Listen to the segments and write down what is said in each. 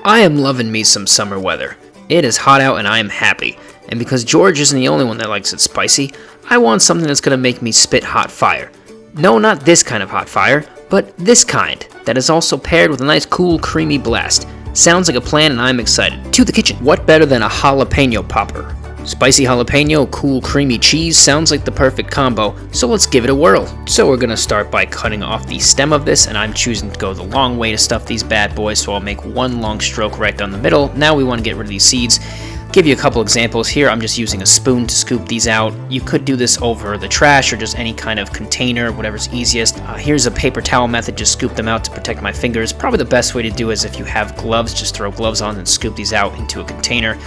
I am loving me some summer weather. It is hot out and I am happy. And because George isn't the only one that likes it spicy, I want something that's going to make me spit hot fire. No, not this kind of hot fire, but this kind, that is also paired with a nice cool creamy blast. Sounds like a plan and I'm excited. To the kitchen. What better than a jalapeno popper? Spicy jalapeno, cool creamy cheese sounds like the perfect combo, so let's give it a whirl. So we're gonna start by cutting off the stem of this, and I'm choosing to go the long way to stuff these bad boys, so I'll make one long stroke right down the middle. Now we want to get rid of these seeds. Give you a couple examples here. I'm just using a spoon to scoop these out. You could do this over the trash or just any kind of container, whatever's easiest. Here's a paper towel method, just scoop them out to protect my fingers. Probably the best way to do is if you have gloves, just throw gloves on and scoop these out into a container.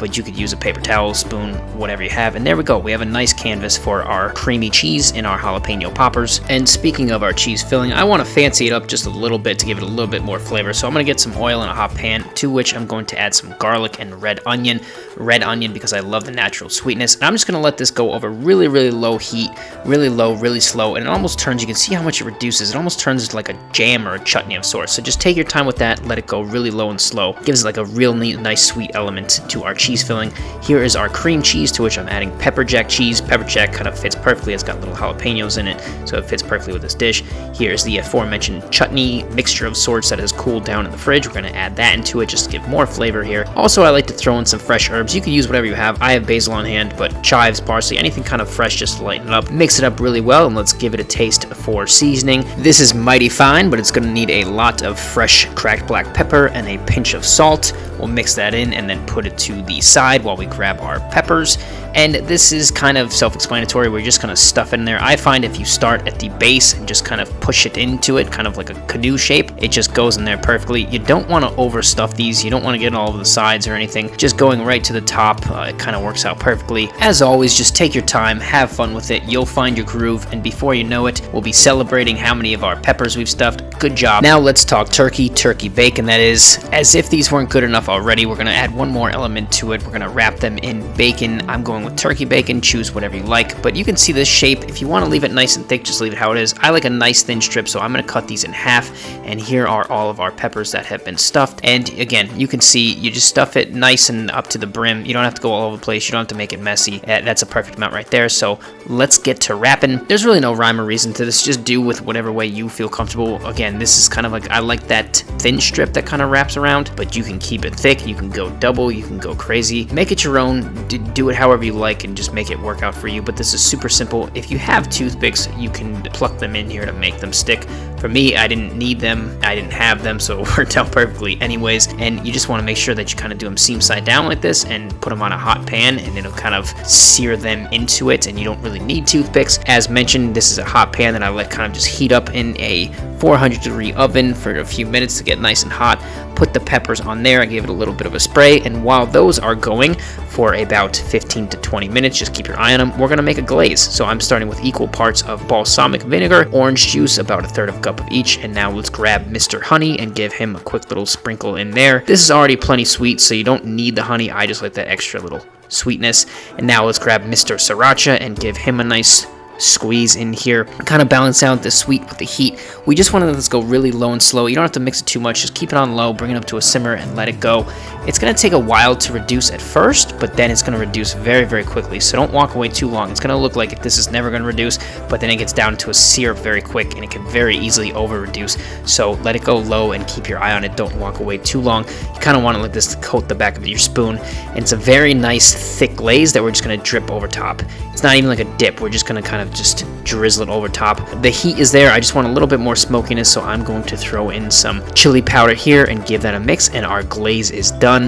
But you could use a paper towel, spoon, whatever you have. And there we go. We have a nice canvas for our creamy cheese in our jalapeno poppers. And speaking of our cheese filling, I want to fancy it up just a little bit to give it a little bit more flavor. So I'm going to get some oil in a hot pan, to which I'm going to add some garlic and red onion. Red onion because I love the natural sweetness. And I'm just going to let this go over really, really low heat, really low, really slow, and it almost turns, you can see how much it reduces. It almost turns into like a jam or a chutney of sorts. So just take your time with that, let it go really low and slow. Gives it like a real neat, nice, sweet element to our cheese filling. Here is our cream cheese, to which I'm adding pepper jack cheese. Pepper jack kind of fits perfectly. It's got little jalapenos in it, so it fits perfectly with this dish. Here's the aforementioned chutney mixture of sorts that has cooled down in the fridge. We're going to add that into it just to give more flavor here. Also, I like to throw in some fresh herbs. You can use whatever you have. I have basil on hand, but chives, parsley, anything kind of fresh just to lighten it up. Mix it up really well, and let's give it a taste for seasoning. This is mighty fine, but it's going to need a lot of fresh cracked black pepper and a pinch of salt. We'll mix that in and then put it to the side while we grab our peppers. And this is kind of self-explanatory. We're just going to stuff it in there. I find if you start at the base and just kind of push it into it, kind of like a canoe shape, it just goes in there perfectly. You don't want to overstuff these. You don't want to get all over the sides or anything. Just going right to the top, it kind of works out perfectly. As always, just take your time, have fun with it. You'll find your groove, and before you know it, we'll be celebrating how many of our peppers we've stuffed. Good job. Now let's talk turkey bacon, that is. As if these weren't good enough already, we're going to add one more element to it. We're going to wrap them in bacon. I'm going with turkey bacon. Choose whatever you like, but you can see this shape. If you want to leave it nice and thick, just leave it how it is. I like a nice thin strip, so I'm going to cut these in half, and here are all of our peppers that have been stuffed. And again, you can see you just stuff it nice and up to the brim. You don't have to go all over the place. You don't have to make it messy. That's a perfect amount right there. So let's get to wrapping. There's really no rhyme or reason to this. Just do with whatever way you feel comfortable. Again, this is kind of like, I like that thin strip that kind of wraps around, but you can keep it thick. You can go double. You can go crazy. Make it your own. Do it however you like and just make it work out for you. But this is super simple. If you have toothpicks, you can pluck them in here to make them stick. For me, I didn't need them. I didn't have them, so it worked out perfectly anyways. And you just want to make sure that you kind of do them seam side down like this and put them on a hot pan, and it'll kind of sear them into it, and you don't really need toothpicks. As mentioned, this is a hot pan that I let kind of just heat up in a 400-degree oven for a few minutes to get nice and hot. Put the peppers on there. I gave it a little bit of a spray, and while those are going for about 15 to 20 minutes, just keep your eye on them, we're going to make a glaze. So I'm starting with equal parts of balsamic vinegar, orange juice, about a third of a cup of each, and now let's grab Mr. Honey and give him a quick little sprinkle in there. This is already plenty sweet, so you don't need the honey. I just like that extra little sweetness. And now let's grab Mr. Sriracha and give him a nice squeeze in here, kind of balance out the sweet with the heat. We just want to let this go really low and slow. You don't have to mix it too much. Just keep it on low, bring it up to a simmer, and let it go. It's going to take a while to reduce at first, but then it's going to reduce very, very quickly. So don't walk away too long. It's going to look like this is never going to reduce, but then it gets down to a syrup very quick, and it can very easily over reduce. So let it go low and keep your eye on it. Don't walk away too long. You kind of want to let this coat the back of your spoon, and it's a very nice thick glaze that we're just going to drip over top. It's not even like a dip. We're just going to kind of just drizzle it over top. The heat is there. I just want a little bit more smokiness, so I'm going to throw in some chili powder here and give that a mix, and our glaze is done.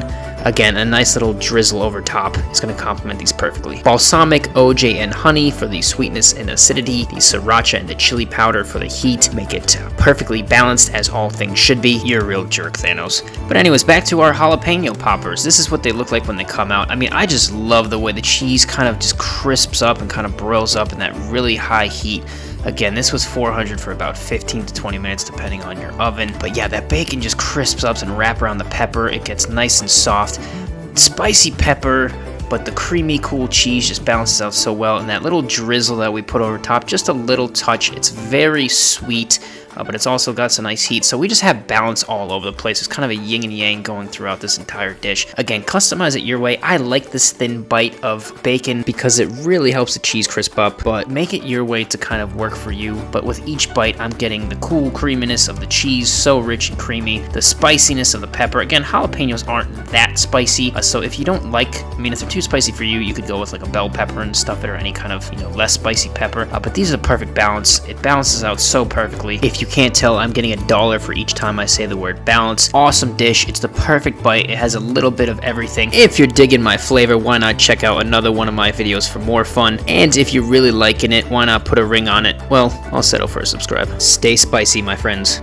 Again, a nice little drizzle over top is going to complement these perfectly. Balsamic, OJ, and honey for the sweetness and acidity. The sriracha and the chili powder for the heat. Make it perfectly balanced, as all things should be. You're a real jerk, Thanos. But anyways, back to our jalapeno poppers. This is what they look like when they come out. I mean, I just love the way the cheese kind of just crisps up and kind of broils up in that really high heat. Again, this was 400 for about 15 to 20 minutes depending on your oven. But yeah, that bacon just crisps up and wraps around the pepper. It gets nice and soft. Spicy pepper, but the creamy, cool cheese just balances out so well. And that little drizzle that we put over top, just a little touch. It's very sweet. but it's also got some nice heat. So we just have balance all over the place. It's kind of a yin and yang going throughout this entire dish. Again, customize it your way. I like this thin bite of bacon because it really helps the cheese crisp up, but make it your way to kind of work for you. But with each bite, I'm getting the cool creaminess of the cheese, so rich and creamy, the spiciness of the pepper. Again, jalapenos aren't that spicy, so if you don't like, I mean, if they're too spicy for you, you could go with like a bell pepper and stuff it, or any kind of, you know, less spicy pepper. But these are the perfect balance. It balances out so perfectly. If you can't tell, I'm getting $1 for each time I say the word balance. Awesome dish. It's the perfect bite. It has a little bit of everything. If you're digging my flavor, why not check out another one of my videos for more fun? And if you're really liking it, why not put a ring on it? Well, I'll settle for a subscribe. Stay spicy, my friends.